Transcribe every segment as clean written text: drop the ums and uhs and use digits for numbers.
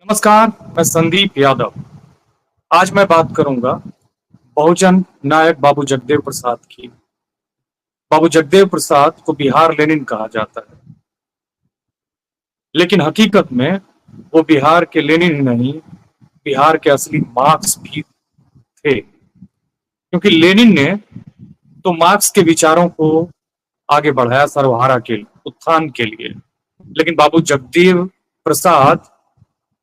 नमस्कार, मैं संदीप यादव। आज मैं बात करूंगा बहुजन नायक बाबू जगदेव प्रसाद की। बाबू जगदेव प्रसाद को बिहार लेनिन कहा जाता है, लेकिन हकीकत में वो बिहार के लेनिन ही नहीं, बिहार के असली मार्क्स भी थे। क्योंकि लेनिन ने तो मार्क्स के विचारों को आगे बढ़ाया सर्वहारा के उत्थान के लिए, लेकिन बाबू जगदेव प्रसाद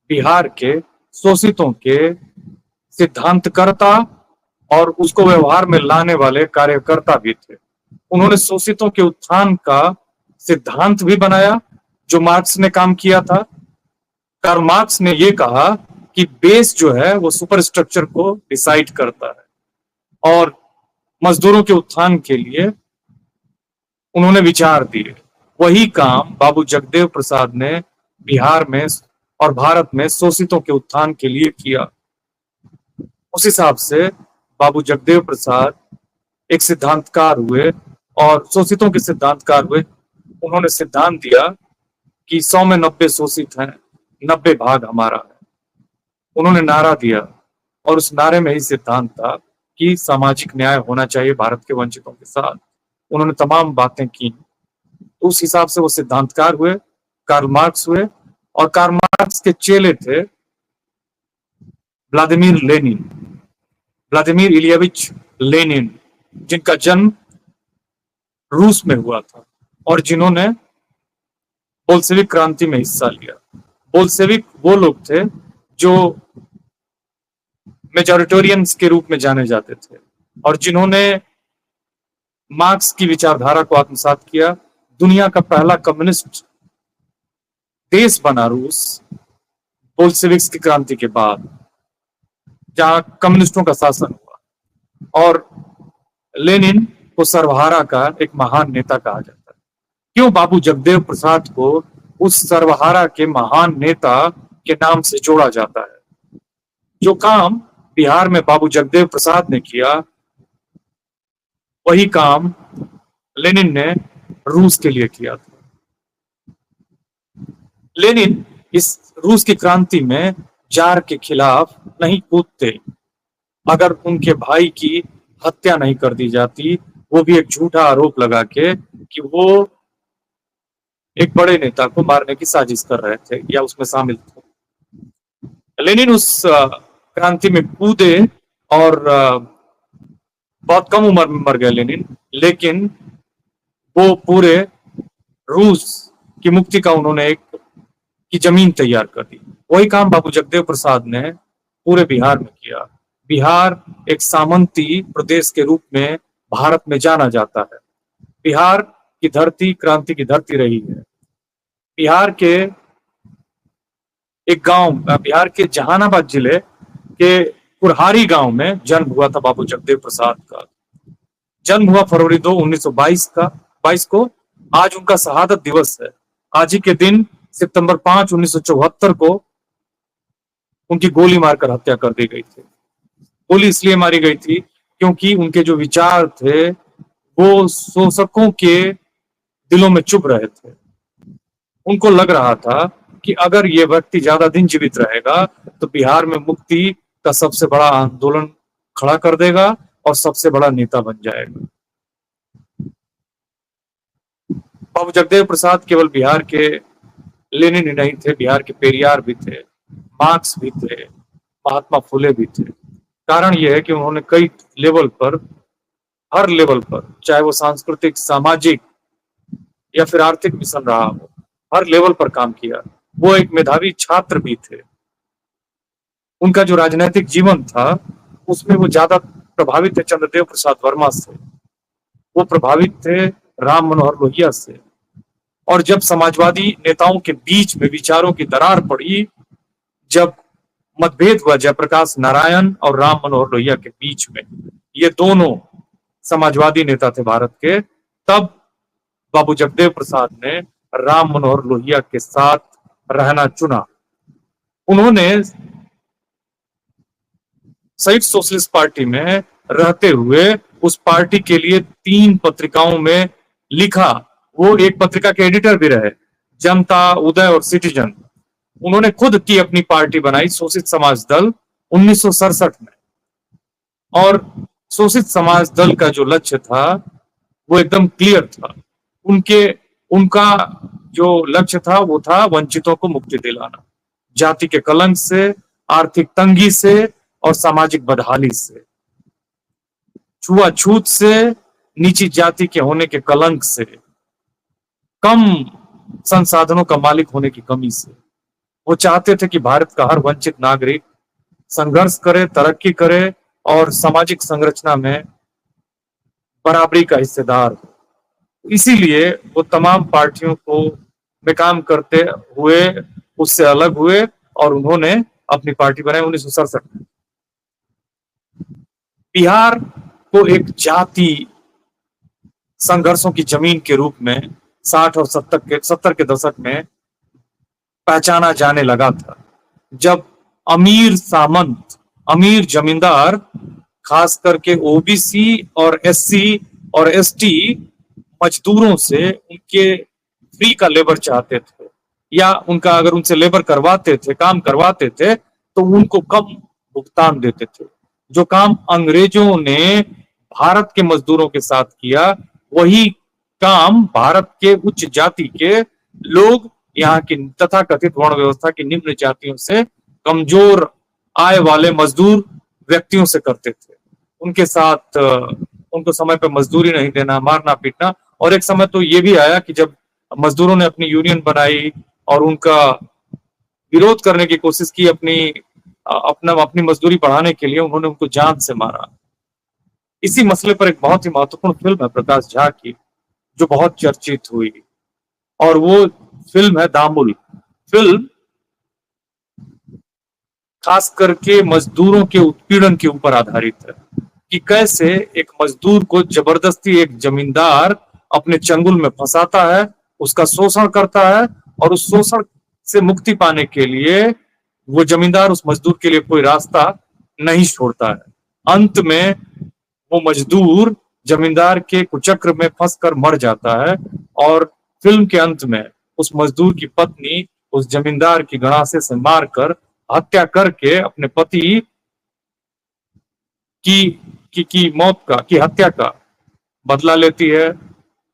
बिहार के शोषितों के सिद्धांतकर्ता और उसको व्यवहार में लाने वाले कार्यकर्ता भी थे। उन्होंने शोषितों के उत्थान का सिद्धांत भी बनाया जो मार्क्स ने काम किया था। कार्ल मार्क्स ने यह कहा कि बेस जो है वो सुपर स्ट्रक्चर को डिसाइड करता है, और मजदूरों के उत्थान के लिए उन्होंने विचार दिए। वही काम बाबू जगदेव प्रसाद ने बिहार में और भारत में शोषितों के उत्थान के लिए किया। उस हिसाब से बाबू जगदेव प्रसाद एक सिद्धांतकार हुए और शोषितों के सिद्धांतकार हुए। उन्होंने सिद्धांत दिया कि 100 में 90 शोषित हैं, 90 भाग हमारा है। उन्होंने नारा दिया और उस नारे में ही सिद्धांत था कि सामाजिक न्याय होना चाहिए भारत के वंचितों के साथ। उन्होंने तमाम बातें की। उस हिसाब से वो सिद्धांतकार हुए, कार्ल मार्क्स हुए, और कार्ल मार्क्स के चेले थे व्लादिमीर लेनिन, व्लादिमीर इलियविच लेनिन, जिनका जन्म रूस में हुआ था और जिन्होंने बोल्शेविक क्रांति में हिस्सा लिया। बोल्शेविक वो लोग थे जो मेजॉरिटेरियंस के रूप में जाने जाते थे और जिन्होंने मार्क्स की विचारधारा को आत्मसात किया। दुनिया का पहला कम्युनिस्ट देश बना रूस बोल्शेविक्स की क्रांति के बाद, जहां कम्युनिस्टों का शासन हुआ, और लेनिन को सर्वहारा का एक महान नेता कहा जाता है। क्यों बाबू जगदेव प्रसाद को उस सर्वहारा के महान नेता के नाम से जोड़ा जाता है? जो काम बिहार में बाबू जगदेव प्रसाद ने किया, वही काम लेनिन ने रूस के लिए किया था। लेनिन इस रूस की क्रांति में जार के खिलाफ नहीं कूदते अगर उनके भाई की हत्या नहीं कर दी जाती, वो भी एक झूठा आरोप लगा के कि वो एक बड़े नेता को मारने की साजिश कर रहे थे या उसमें शामिल थे। लेनिन उस क्रांति में कूदे और बहुत कम उम्र में मर गए लेनिन, लेकिन वो पूरे रूस की मुक्ति का उन्होंने एक की जमीन तैयार कर दी। वही काम बाबू जगदेव प्रसाद ने पूरे बिहार में किया। बिहार एक सामंती प्रदेश के रूप में भारत में जाना जाता है। बिहार की धरती क्रांति की धरती रही है। बिहार के एक गांव, बिहार के जहानाबाद जिले के कुरहारी गांव में जन्म हुआ था बाबू जगदेव प्रसाद का। जन्म हुआ फरवरी 2, 1922 को। आज उनका शहादत दिवस है। आज ही के दिन सितंबर 5, 1974 को उनकी गोली मारकर हत्या कर दी गई थी। गोली इसलिए मारी गई थी क्योंकि उनके जो विचार थे वो शोषकों के दिलों में चुभ रहे थे। उनको लग रहा था कि अगर ये व्यक्ति ज्यादा दिन जीवित रहेगा तो बिहार में मुक्ति का सबसे बड़ा आंदोलन खड़ा कर देगा और सबसे बड़ा नेता बन जाएगा। बाबू जगदेव प्रसाद केवल बिहार के लेनिन ही नहीं थे, बिहार के पेरियार भी थे, मार्क्स भी थे, महात्मा फुले भी थे। कारण यह है कि उन्होंने कई लेवल पर, हर लेवल पर, चाहे वो सांस्कृतिक, सामाजिक या फिर आर्थिक मिशन रहा हो, हर लेवल पर काम किया। वो एक मेधावी छात्र भी थे। उनका जो राजनीतिक जीवन था उसमें वो ज्यादा प्रभावित थे चंद्रदेव प्रसाद वर्मा से, वो प्रभावित थे राम मनोहर लोहिया से। और जब समाजवादी नेताओं के बीच में विचारों की दरार पड़ी, जब मतभेद हुआ जयप्रकाश नारायण और राम मनोहर लोहिया के बीच में, ये दोनों समाजवादी नेता थे भारत के, तब बाबू जगदेव प्रसाद ने राम मनोहर लोहिया के साथ रहना चुना। उन्होंने संयुक्त सोशलिस्ट पार्टी में रहते हुए उस पार्टी के लिए 3 पत्रिकाओं में लिखा। वो एक पत्रिका के एडिटर भी रहे, जनता, उदय और सिटीजन। उन्होंने खुद की अपनी पार्टी बनाई, शोषित समाज दल, 1967 में। और शोषित समाज दल का जो लक्ष्य था वो एकदम क्लियर था। उनके उनका जो लक्ष्य था वो था वंचितों को मुक्ति दिलाना, जाति के कलंक से, आर्थिक तंगी से और सामाजिक बदहाली से, छुआछूत से, नीची जाति के होने के कलंक से, कम संसाधनों का मालिक होने की कमी से। वो चाहते थे कि भारत का हर वंचित नागरिक संघर्ष करे, तरक्की करे और सामाजिक संरचना में बराबरी का हिस्सेदार हो। इसीलिए वो तमाम पार्टियों को में काम करते हुए उससे अलग हुए और उन्होंने अपनी पार्टी बनाई 1967 में। बिहार को एक जाति संघर्षों की जमीन के रूप में 60 और 70 के दशक में पहचाना जाने लगा था, जब अमीर सामंत, अमीर जमींदार, खास करके ओबीसी और एससी और एसटी मजदूरों से उनके फ्री का लेबर चाहते थे, या उनका अगर उनसे लेबर करवाते थे, काम करवाते थे, तो उनको कम भुगतान देते थे। जो काम अंग्रेजों ने भारत के मजदूरों के साथ किया, वही काम भारत के उच्च जाति के लोग यहाँ की तथाकथित वर्ण व्यवस्था की निम्न जातियों से, कमजोर आय वाले मजदूर व्यक्तियों से करते थे। उनके साथ उनको समय पे मजदूरी नहीं देना, मारना पीटना। और एक समय तो ये भी आया कि जब मजदूरों ने अपनी यूनियन बनाई और उनका विरोध करने की कोशिश की, अपनी मजदूरी बढ़ाने के लिए, उन्होंने उनको जान से मारा। इसी मसले पर एक बहुत ही महत्वपूर्ण फिल्म है प्रकाश झा की, जो बहुत चर्चित हुई, और वो फिल्म है दामुल। फिल्म खास करके मजदूरों के उत्पीड़न के ऊपर आधारित है कि कैसे एक मजदूर को जबरदस्ती एक जमींदार अपने चंगुल में फंसाता है, उसका शोषण करता है, और उस शोषण से मुक्ति पाने के लिए वो जमींदार उस मजदूर के लिए कोई रास्ता नहीं छोड़ता है। अंत में वो मजदूर जमींदार के कुचक्र में फंसकर मर जाता है, और फिल्म के अंत में उस मजदूर की पत्नी उस जमींदार की गड़ासे से मारकर, हत्या करके अपने पति की मौत की हत्या का बदला लेती है,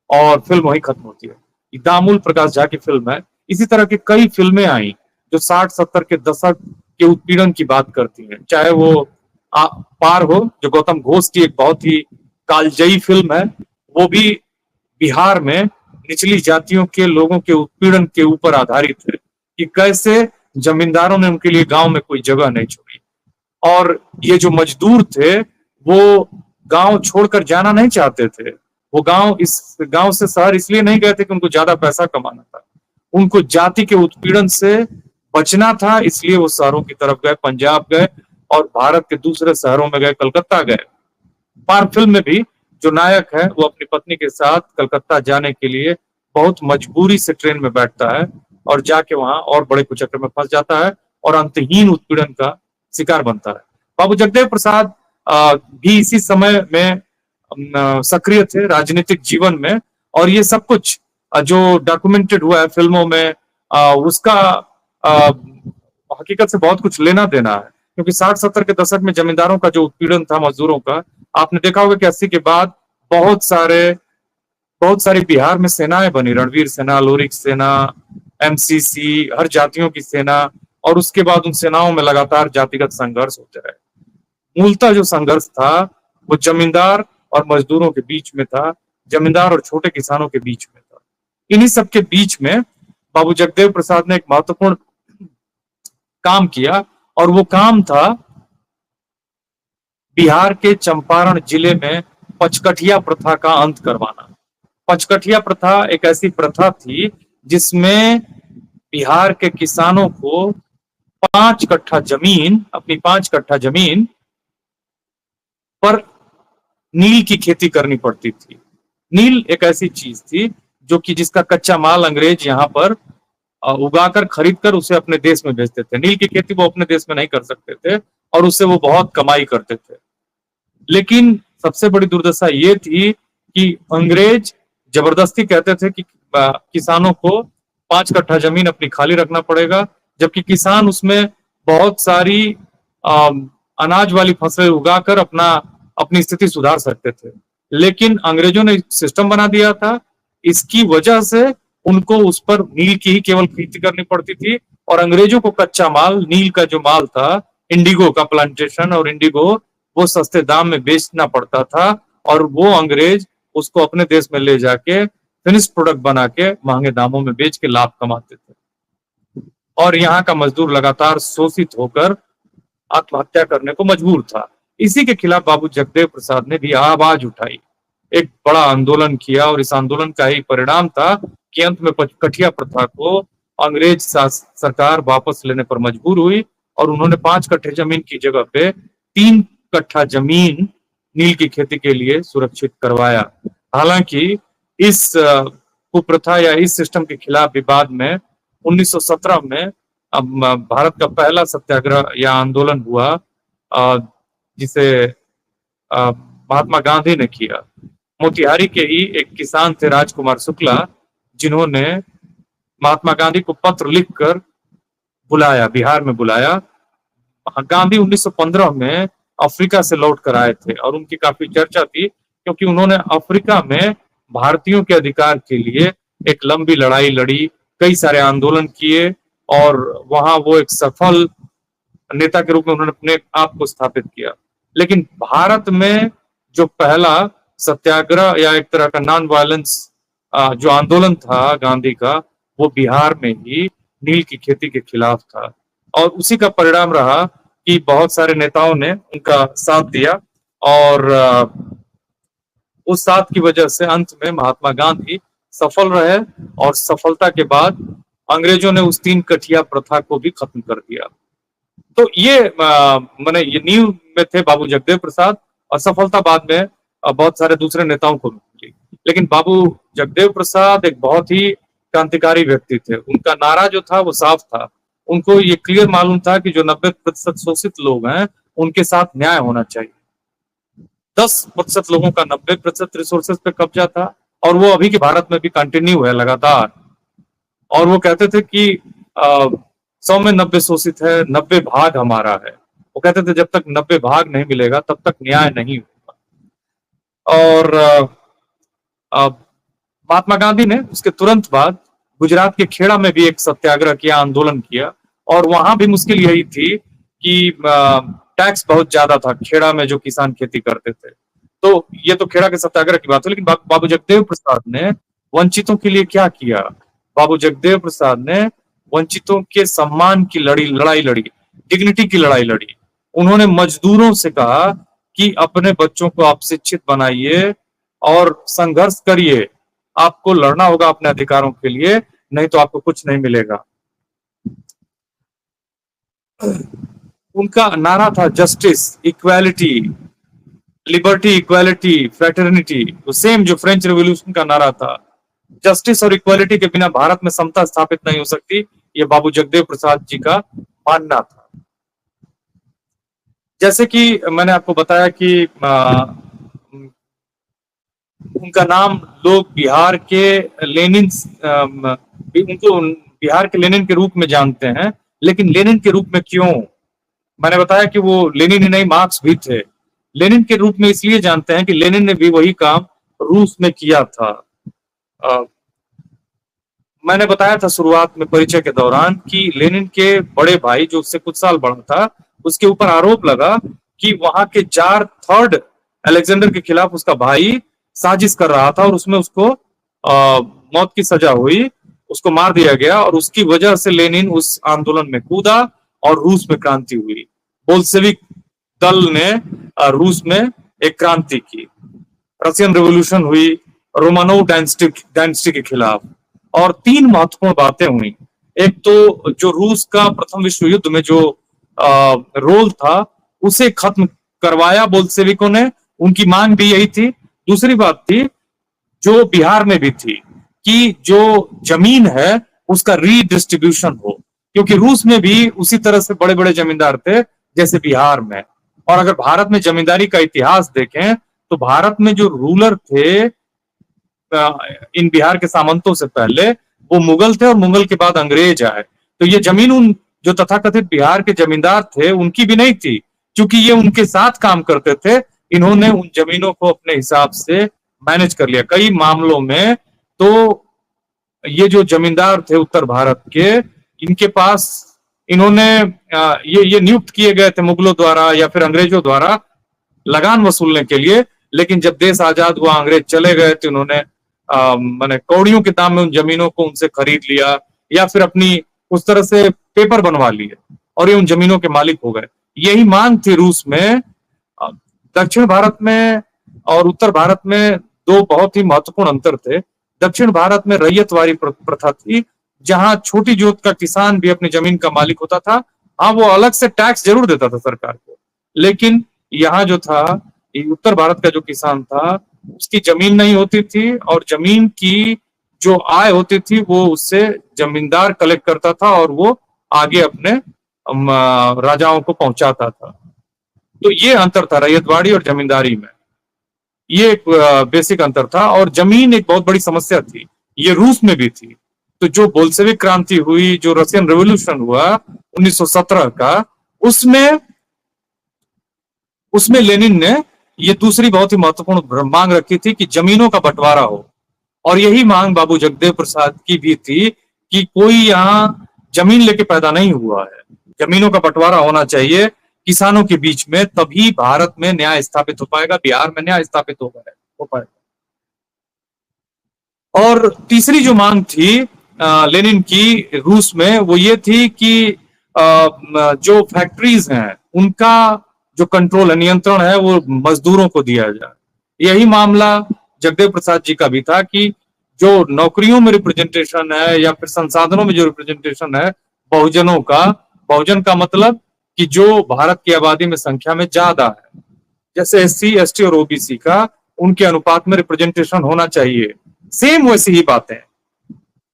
और फिल्म वहीं खत्म होती है। दामुल प्रकाश झा की फिल्म है। इसी तरह की कई फिल्में आई जो 60-70 के दशक के उत्पीड़न की बात करती हैं, चाहे वो पार हो, जो गौतम घोष की एक बहुत ही कालजयी फिल्म है, वो भी बिहार में निचली जातियों के लोगों के उत्पीड़न के ऊपर आधारित है कि कैसे जमींदारों ने उनके लिए गांव में कोई जगह नहीं छोड़ी, और ये जो मजदूर थे वो गांव छोड़कर जाना नहीं चाहते थे। वो इस गांव से शहर इसलिए नहीं गए थे कि उनको ज्यादा पैसा कमाना था, उनको जाति के उत्पीड़न से बचना था, इसलिए वो शहरों की तरफ गए, पंजाब गए और भारत के दूसरे शहरों में गए, कलकत्ता गए। पार फिल्म में भी जो नायक है वो अपनी पत्नी के साथ कलकत्ता जाने के लिए बहुत मजबूरी से ट्रेन में बैठता है और जाके वहां और बड़े कुचक्र में फंस जाता है और अंतहीन उत्पीड़न का शिकार बनता है। बाबू जगदेव प्रसाद भी इसी समय में सक्रिय थे राजनीतिक जीवन में, और ये सब कुछ जो डॉक्यूमेंटेड हुआ है फिल्मों में, उसका हकीकत से बहुत कुछ लेना देना है, क्योंकि 60-70 के दशक में जमींदारों का जो उत्पीड़न था मजदूरों का, आपने देखा होगा कि 80 के बाद बहुत सारी बिहार में सेनाएं बनी, रणवीर सेना, लोरिक सेना, एमसीसी, हर जातियों की सेना, और उसके बाद उन सेनाओं में लगातार जातिगत संघर्ष होते रहे। मूलतः जो संघर्ष था वो जमींदार और मजदूरों के बीच में था, जमींदार और छोटे किसानों के बीच में था। इन्हीं सब के बीच में बाबू जगदेव प्रसाद ने एक महत्वपूर्ण काम किया, और वो काम था बिहार के चंपारण जिले में पचकठिया प्रथा का अंत करवाना। पचकठिया प्रथा एक ऐसी प्रथा थी जिसमें बिहार के किसानों को 5 कट्ठा जमीन, अपनी 5 कट्ठा जमीन पर नील की खेती करनी पड़ती थी। नील एक ऐसी चीज थी जो कि जिसका कच्चा माल अंग्रेज यहाँ पर उगाकर, खरीद कर उसे अपने देश में भेजते थे। नील की खेती वो अपने देश में नहीं कर सकते थे और उससे वो बहुत कमाई करते थे। लेकिन सबसे बड़ी दुर्दशा ये थी कि अंग्रेज जबरदस्ती कहते थे कि किसानों को 5 कट्ठा जमीन अपनी खाली रखना पड़ेगा, जबकि किसान उसमें बहुत सारी अनाज वाली फसलें उगाकर अपनी स्थिति सुधार सकते थे। लेकिन अंग्रेजों ने सिस्टम बना दिया था, इसकी वजह से उनको उस पर नील की ही केवल खेती करनी पड़ती थी, और अंग्रेजों को कच्चा माल, नील का जो माल था, इंडिगो का प्लांटेशन और इंडिगो, वो सस्ते दाम में बेचना पड़ता था, और वो अंग्रेज उसको अपने देश में ले जाके फिनिश्ड प्रोडक्ट बना के महंगे दामों में बेच के लाभ कमाते थे। और यहाँ का मजदूर लगातार शोषित होकर आत्महत्या करने को मजबूर था। इसी के खिलाफ बाबू जगदेव प्रसाद ने भी आवाज उठाई, एक बड़ा आंदोलन किया, और इस आंदोलन का ही परिणाम था कि अंत में कठिया प्रथा को अंग्रेज सरकार वापस लेने पर मजबूर हुई, और उन्होंने 5 कट्ठे जमीन की जगह पे 3 कट्ठा जमीन नील की खेती के लिए सुरक्षित करवाया। हालांकि इस कुप्रथा या इस सिस्टम के खिलाफ विवाद में 1917 में भारत का पहला सत्याग्रह या आंदोलन हुआ, जिसे महात्मा गांधी ने किया। मोतिहारी के ही एक किसान थे राजकुमार शुक्ला, जिन्होंने महात्मा गांधी को पत्र लिखकर बुलाया, बिहार में बुलाया। गांधी 1915 में अफ्रीका से लौट कर आए थे, और उनकी काफी चर्चा थी, क्योंकि उन्होंने अफ्रीका में भारतीयों के अधिकार के लिए एक लंबी लड़ाई लड़ी, कई सारे आंदोलन किए, और वहां वो एक सफल नेता के रूप में उन्होंने अपने आप को स्थापित किया। लेकिन भारत में जो पहला सत्याग्रह या एक तरह का नॉन वायलेंस जो आंदोलन था गांधी का, वो बिहार में ही नील की खेती के खिलाफ था, और उसी का परिणाम रहा कि बहुत सारे नेताओं ने उनका साथ दिया, और उस साथ की वजह से अंत में महात्मा गांधी सफल रहे, और सफलता के बाद अंग्रेजों ने उस 3 कठिया प्रथा को भी खत्म कर दिया। तो ये मैंने ये नींव में थे बाबू जगदेव प्रसाद, और सफलता बाद में बहुत सारे दूसरे नेताओं को मिली। लेकिन बाबू जगदेव प्रसाद एक बहुत ही क्रांतिकारी व्यक्ति थे। उनका नारा जो था वो साफ था, उनको ये क्लियर मालूम था कि जो 90% शोषित लोग हैं उनके साथ न्याय होना चाहिए। 10% लोगों का 90% रिसोर्सेज पे कब्जा था, और वो अभी के भारत में भी कंटिन्यू है लगातार। और वो कहते थे कि 100 में 90 शोषित है, 90 भाग हमारा है। वो कहते थे जब तक 90 भाग नहीं मिलेगा तब तक न्याय नहीं होगा। और महात्मा गांधी ने उसके तुरंत बाद गुजरात के खेड़ा में भी एक सत्याग्रह किया, आंदोलन किया, और वहां भी मुश्किल यही थी कि टैक्स बहुत ज्यादा था खेड़ा में जो किसान खेती करते थे। तो ये तो खेड़ा के सत्याग्रह की बात है, लेकिन बाबू जगदेव प्रसाद ने वंचितों के लिए क्या किया? बाबू जगदेव प्रसाद ने वंचितों के सम्मान की लड़ाई लड़ी, डिग्निटी की लड़ाई लड़ी। उन्होंने मजदूरों से कहा कि अपने बच्चों को आप शिक्षित बनाइए और संघर्ष करिए, आपको लड़ना होगा अपने अधिकारों के लिए, नहीं तो आपको कुछ नहीं मिलेगा। उनका नारा था justice, equality, liberty, equality, fraternity, वो सेम जो फ्रेंच रेवोल्यूशन का नारा था। जस्टिस और इक्वालिटी के बिना भारत में समता स्थापित नहीं हो सकती, ये बाबू जगदेव प्रसाद जी का मानना था। जैसे कि मैंने आपको बताया कि उनका नाम लोग बिहार के लेनिन, उनको बिहार के लेनिन के रूप में जानते हैं, लेकिन लेनिन के रूप में क्यों? मैंने बताया कि वो लेनिन ही नहीं, मार्क्स भी थे। लेनिन के रूप में इसलिए जानते हैं कि लेनिन ने भी वही काम रूस में किया था। मैंने बताया था शुरुआत में परिचय के दौरान कि लेनिन के बड़े भाई जो उससे कुछ साल बड़ा था, उसके ऊपर आरोप लगा कि वहां के जार थर्ड अलेक्जेंडर के खिलाफ उसका भाई साजिश कर रहा था, और उसमें उसको मौत की सजा हुई, उसको मार दिया गया, और उसकी वजह से लेनिन उस आंदोलन में कूदा और रूस में क्रांति हुई। बोल्शेविक दल ने रूस में एक क्रांति की, रशियन रेवोल्यूशन हुई रोमानोव डायनेस्टी के खिलाफ। और 3 महत्वपूर्ण बातें हुई। एक तो जो रूस का प्रथम विश्व युद्ध में जो रोल था उसे खत्म करवाया बोल्शेविकों ने, उनकी मांग भी यही थी। दूसरी बात थी जो बिहार में भी थी कि जो जमीन है उसका रीडिस्ट्रीब्यूशन हो, क्योंकि रूस में भी उसी तरह से बड़े बड़े जमींदार थे जैसे बिहार में। और अगर भारत में जमींदारी का इतिहास देखें तो भारत में जो रूलर थे इन बिहार के सामंतों से पहले, वो मुगल थे, और मुगल के बाद अंग्रेज आए। तो ये जमीन उन जो तथाकथित बिहार के जमींदार थे उनकी भी नहीं थी, क्योंकि ये उनके साथ काम करते थे। इन्होंने उन जमीनों को अपने हिसाब से मैनेज कर लिया कई मामलों में। तो ये जो जमींदार थे उत्तर भारत के, इनके पास इन्होंने ये नियुक्त किए गए थे मुगलों द्वारा या फिर अंग्रेजों द्वारा लगान वसूलने के लिए। लेकिन जब देश आजाद हुआ, अंग्रेज चले गए, तो उन्होंने माने कौड़ियों के दाम में उन जमीनों को उनसे खरीद लिया या फिर अपनी उस तरह से पेपर बनवा लिए और ये उन जमीनों के मालिक हो गए। यही मांग थी रूस में। दक्षिण भारत में और उत्तर भारत में दो बहुत ही महत्वपूर्ण अंतर थे। दक्षिण भारत में रैयतवारी प्रथा थी, जहां छोटी जोत का किसान भी अपनी जमीन का मालिक होता था। हाँ, वो अलग से टैक्स जरूर देता था सरकार को, लेकिन यहाँ जो था, उत्तर भारत का जो किसान था, उसकी जमीन नहीं होती थी और जमीन की जो आय होती थी वो उससे जमींदार कलेक्ट करता था और वो आगे अपने राजाओं को पहुंचाता था। तो ये अंतर था रैयतवाड़ी और जमींदारी में, ये एक बेसिक अंतर था। और जमीन एक बहुत बड़ी समस्या थी, ये रूस में भी थी। तो जो बोल्शेविक क्रांति हुई, जो रशियन रेवोल्यूशन हुआ 1917 का, उसमें लेनिन ने ये दूसरी बहुत ही महत्वपूर्ण मांग रखी थी कि जमीनों का बंटवारा हो। और यही मांग बाबू जगदेव प्रसाद की भी थी कि कोई यहाँ जमीन लेके पैदा नहीं हुआ है, जमीनों का बंटवारा होना चाहिए किसानों के बीच में, तभी भारत में न्याय स्थापित हो पाएगा, बिहार में न्याय स्थापित हो पाएगा। और तीसरी जो मांग थी लेनिन की रूस में, वो ये थी कि जो फैक्ट्रीज हैं उनका जो कंट्रोल है, नियंत्रण है, वो मजदूरों को दिया जाए। यही मामला जगदेव प्रसाद जी का भी था कि जो नौकरियों में रिप्रेजेंटेशन है या फिर संसाधनों में जो रिप्रेजेंटेशन है बहुजनों का, बहुजन का मतलब कि जो भारत की आबादी में संख्या में ज्यादा है, जैसे एससी, एसटी और ओबीसी का, उनके अनुपात में रिप्रेजेंटेशन होना चाहिए। सेम वैसी ही बातें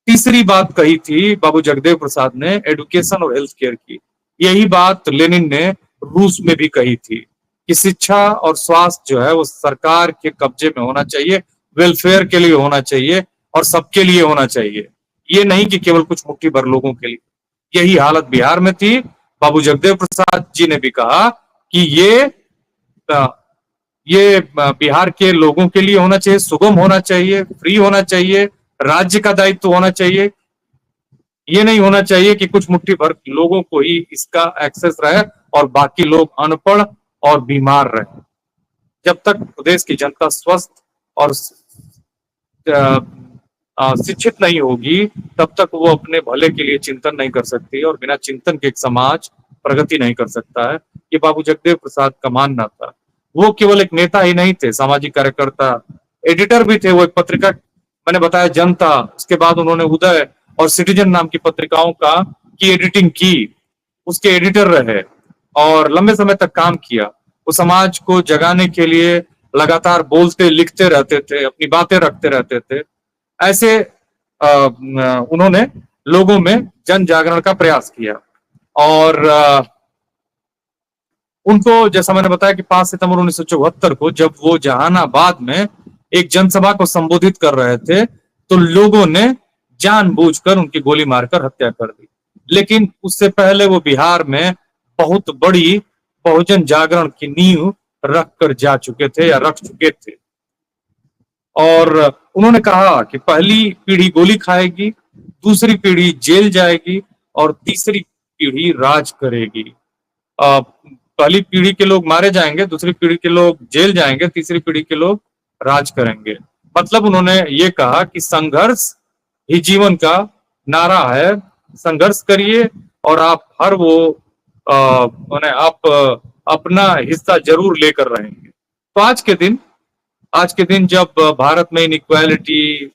तीसरी बात कही थी बाबू जगदेव प्रसाद ने एजुकेशन और हेल्थ केयर की। यही बात लेनिन ने रूस में भी कही थी कि शिक्षा और स्वास्थ्य जो है वो सरकार के कब्जे में होना चाहिए, वेलफेयर के लिए होना चाहिए और सबके लिए होना चाहिए, ये नहीं कि केवल कुछ मुट्ठी भर लोगों के लिए। यही हालत बिहार में थी। बाबू जगदेव प्रसाद जी ने भी कहा कि ये बिहार के लोगों के लिए होना चाहिए, सुगम होना चाहिए, फ्री होना चाहिए, राज्य का दायित्व होना चाहिए। ये नहीं होना चाहिए कि कुछ मुट्ठी भर लोगों को ही इसका एक्सेस रहे और बाकी लोग अनपढ़ और बीमार रहे। जब तक प्रदेश की जनता स्वस्थ और शिक्षित नहीं होगी, तब तक वो अपने भले के लिए चिंतन नहीं कर सकती और बिना चिंतन के एक समाज प्रगति नहीं कर सकता है। ये बाबू जगदेव प्रसाद का मानना था। वो केवल एक नेता ही नहीं थे, सामाजिक कार्यकर्ता, एडिटर भी थे। वो एक पत्रिका, मैंने बताया, जनता, उसके बाद उन्होंने उदय और सिटीजन नाम की पत्रिकाओं की एडिटिंग की, उसके एडिटर रहे और लंबे समय तक काम किया। वो समाज को जगाने के लिए लगातार बोलते लिखते रहते थे, अपनी बातें रखते रहते थे। ऐसे उन्होंने लोगों में जन जागरण का प्रयास किया और उनको, जैसा मैंने बताया कि 5 सितंबर 1974 को जब वो जहानाबाद में एक जनसभा को संबोधित कर रहे थे, तो लोगों ने जानबूझकर उनकी गोली मारकर हत्या कर दी। लेकिन उससे पहले वो बिहार में बहुत बड़ी बहुजन जागरण की नींव रख कर जा चुके थे या रख चुके थे। और उन्होंने कहा कि पहली पीढ़ी गोली खाएगी, दूसरी पीढ़ी जेल जाएगी और तीसरी पीढ़ी राज करेगी। पहली पीढ़ी के लोग मारे जाएंगे, दूसरी पीढ़ी के लोग जेल जाएंगे, तीसरी पीढ़ी के लोग राज करेंगे। मतलब उन्होंने ये कहा कि संघर्ष ही जीवन का नारा है, संघर्ष करिए और आप हर आप अपना हिस्सा जरूर लेकर रहेंगे। तो आज के दिन जब भारत में इनइक्वालिटी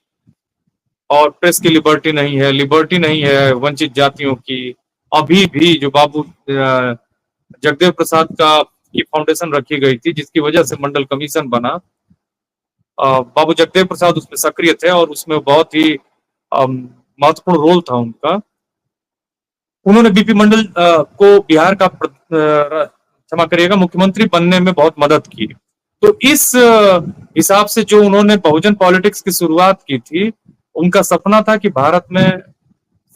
और प्रेस की लिबर्टी नहीं है वंचित जातियों की, अभी भी जो बाबू जगदेव प्रसाद की फाउंडेशन रखी गई थी, जिसकी वजह से मंडल कमीशन बना, बाबू जगदेव प्रसाद उसमें सक्रिय थे और उसमें बहुत ही महत्वपूर्ण रोल था उनका। उन्होंने बीपी मंडल को बिहार का क्षमा करिएगा मुख्यमंत्री बनने में बहुत मदद की। तो इस हिसाब से जो उन्होंने बहुजन पॉलिटिक्स की शुरुआत की थी, उनका सपना था कि भारत में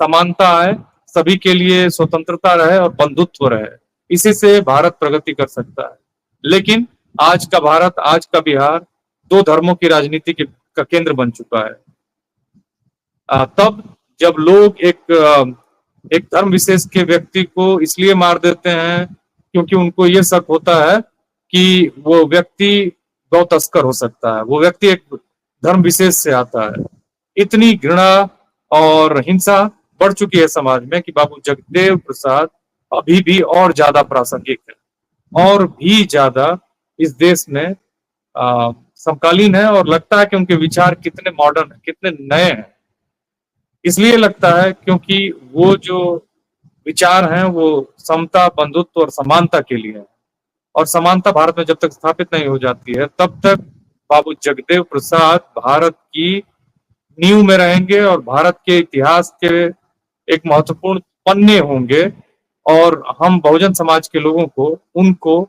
समानता आए, सभी के लिए स्वतंत्रता रहे और बंधुत्व रहे। इसी से भारत प्रगति कर सकता है। लेकिन आज का भारत, आज का बिहार दो धर्मों की राजनीति का केंद्र बन चुका है। तब जब लोग एक धर्म विशेष के व्यक्ति को इसलिए मार देते हैं क्योंकि उनको ये शक होता है कि वो व्यक्ति गौ तस्कर हो सकता है, वो व्यक्ति एक धर्म विशेष से आता है। इतनी घृणा और हिंसा बढ़ चुकी है समाज में कि बाबू जगदेव प्रसाद अभी भी और ज्यादा प्रासंगिक है, और भी ज्यादा इस देश में समकालीन है, और लगता है कि उनके विचार कितने मॉडर्न है, कितने नए हैं। इसलिए लगता है क्योंकि वो जो विचार हैं वो समता, बंधुत्व और समानता के लिए है। और समानता भारत में जब तक स्थापित नहीं हो जाती है तब तक बाबू जगदेव प्रसाद भारत की नींव में रहेंगे और भारत के इतिहास के एक महत्वपूर्ण पन्ने होंगे। और हम बहुजन समाज के लोगों को उनको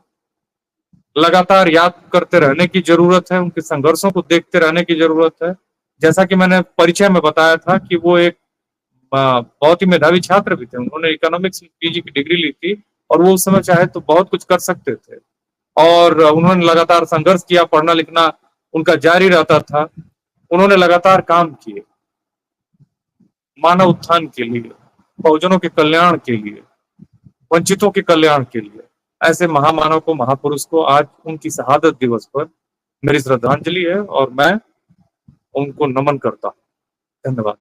लगातार याद करते रहने की जरूरत है, उनके संघर्षों को देखते रहने की जरूरत है। जैसा कि मैंने परिचय में बताया था कि वो एक बहुत ही मेधावी छात्र भी थे। उन्होंने इकोनॉमिक्स में पीजी की डिग्री ली थी और वो उस समय चाहे तो बहुत कुछ कर सकते थे, और उन्होंने लगातार संघर्ष किया, पढ़ना लिखना उनका जारी रहता था। उन्होंने लगातार काम किए मानव उत्थान के लिए, बहुजनों के कल्याण के लिए, वंचितों के कल्याण के लिए। ऐसे महामानव को, महापुरुष को आज उनकी शहादत दिवस पर मेरी श्रद्धांजलि है और मैं उनको नमन करता हूँ। धन्यवाद।